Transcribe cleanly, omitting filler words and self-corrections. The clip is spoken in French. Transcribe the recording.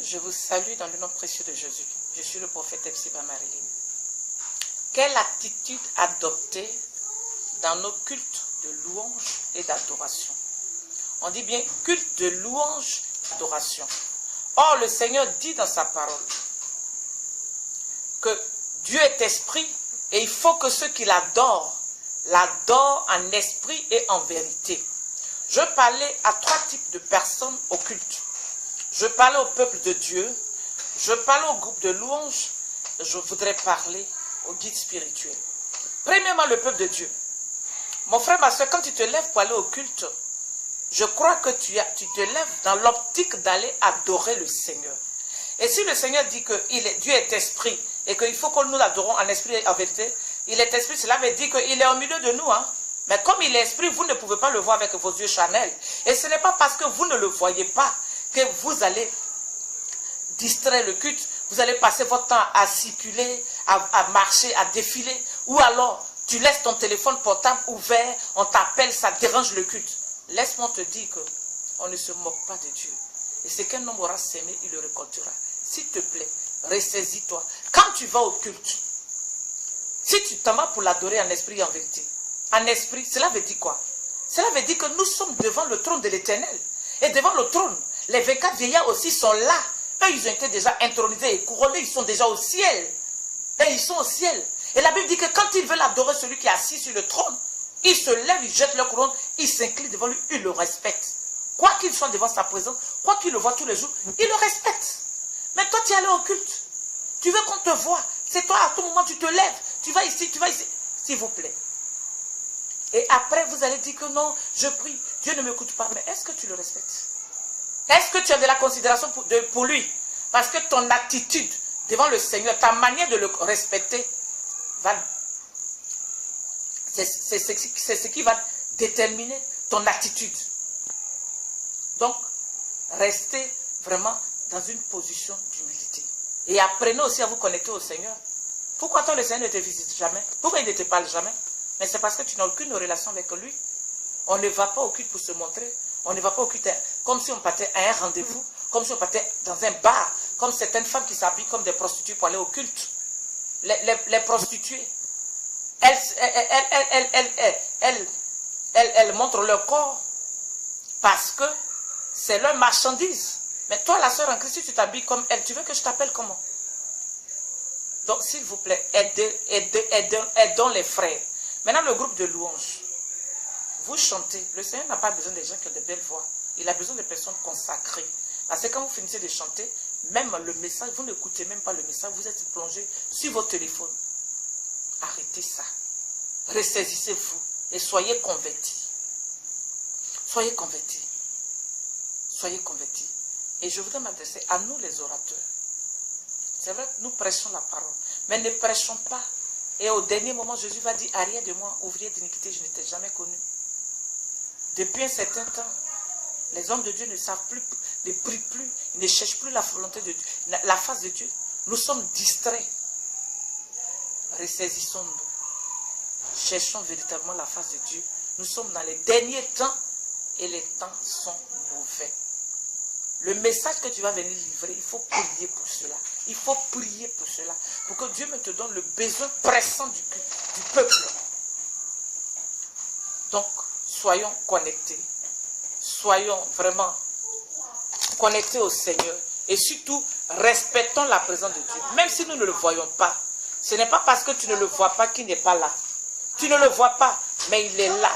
Je vous salue dans le nom précieux de Jésus. Je suis le prophète Epsiba Marilyn. Quelle attitude adopter dans nos cultes de louange et d'adoration? On dit bien culte de louange et d'adoration. Or, le Seigneur dit dans sa parole que Dieu est esprit et il faut que ceux qui l'adorent en esprit et en vérité. Je parlais à 3 types de personnes au culte. Je parlais au peuple de Dieu, je parlais au groupe de louanges, je voudrais parler au guide spirituel. Premièrement, le peuple de Dieu. Mon frère, ma soeur, quand tu te lèves pour aller au culte, je crois que tu te lèves dans l'optique d'aller adorer le Seigneur. Et si le Seigneur dit que Dieu est esprit et qu'il faut que nous l'adorons en esprit et en vérité, il est esprit, cela veut dire qu'il est au milieu de nous. Mais comme il est esprit, vous ne pouvez pas le voir avec vos yeux charnels. Et ce n'est pas parce que vous ne le voyez pas que vous allez distraire le culte. Vous allez passer votre temps à circuler, à marcher, à défiler. Ou alors, tu laisses ton téléphone portable ouvert, on t'appelle, ça dérange le culte. Laisse-moi te dire qu'on ne se moque pas de Dieu. Et ce qu'un homme aura sémé, il le récoltera. S'il te plaît, ressaisis-toi. Quand tu vas au culte, si tu t'en vas pour l'adorer en esprit et en vérité, en esprit, cela veut dire quoi? Cela veut dire que nous sommes devant le trône de l'Éternel. Et devant le trône, les 24 vieillards aussi sont là. Eux, ils ont été déjà intronisés et couronnés, ils sont déjà au ciel. Et ils sont au ciel. Et la Bible dit que quand ils veulent adorer celui qui est assis sur le trône, ils se lèvent, ils jettent leur couronne, ils s'inclinent devant lui, ils le respectent. Quoi qu'ils soient devant sa présence, quoi qu'ils le voient tous les jours, ils le respectent. Mais toi, tu es allé au culte. Tu veux qu'on te voie. C'est toi, à tout moment, tu te lèves. Tu vas ici, tu vas ici. S'il vous plaît. Et après, vous allez dire que non, je prie, Dieu ne m'écoute pas. Mais est-ce que tu le respectes? Est-ce que tu as de la considération pour lui? Parce que ton attitude devant le Seigneur, ta manière de le respecter, c'est ce qui va déterminer ton attitude. Donc, restez vraiment dans une position d'humilité. Et apprenez aussi à vous connecter au Seigneur. Pourquoi toi le Seigneur ne te visite jamais? Pourquoi il ne te parle jamais? Mais c'est parce que tu n'as aucune relation avec lui. On ne va pas au culte pour se montrer. On ne va pas au culte comme si on partait à un rendez-vous, comme si on partait dans un bar, comme certaines femmes qui s'habillent comme des prostituées pour aller au culte. Les prostituées, elles montrent leur corps parce que c'est leur marchandise. Mais toi, la sœur en Christ, si tu t'habilles comme elle, tu veux que je t'appelle comment? Donc, s'il vous plaît, aidons les frères. Maintenant, le groupe de louanges. Vous chantez. Le Seigneur n'a pas besoin des gens qui ont de belles voix. Il a besoin de personnes consacrées. Parce que quand vous finissez de chanter, même le message, vous n'écoutez même pas le message, vous êtes plongé sur votre téléphone. Arrêtez ça. Ressaisissez-vous et soyez convertis. Soyez convertis. Soyez convertis. Et je voudrais m'adresser à nous les orateurs. C'est vrai que nous prêchons la parole, mais ne prêchons pas. Et au dernier moment, Jésus va dire, arrière de moi, ouvrier d'iniquité, je ne t'ai jamais connu. Depuis un certain temps, les hommes de Dieu ne savent plus, ne prient plus, ils ne cherchent plus la volonté de Dieu, la face de Dieu. Nous sommes distraits. Ressaisissons-nous. Cherchons véritablement la face de Dieu. Nous sommes dans les derniers temps et les temps sont mauvais. Le message que tu vas venir livrer, il faut prier pour cela. Il faut prier pour cela. Pour que Dieu me te donne le besoin pressant du peuple. Donc, soyons connectés. Soyons vraiment connectés au Seigneur. Et surtout, respectons la présence de Dieu. Même si nous ne le voyons pas. Ce n'est pas parce que tu ne le vois pas qu'il n'est pas là. Tu ne le vois pas, mais il est là.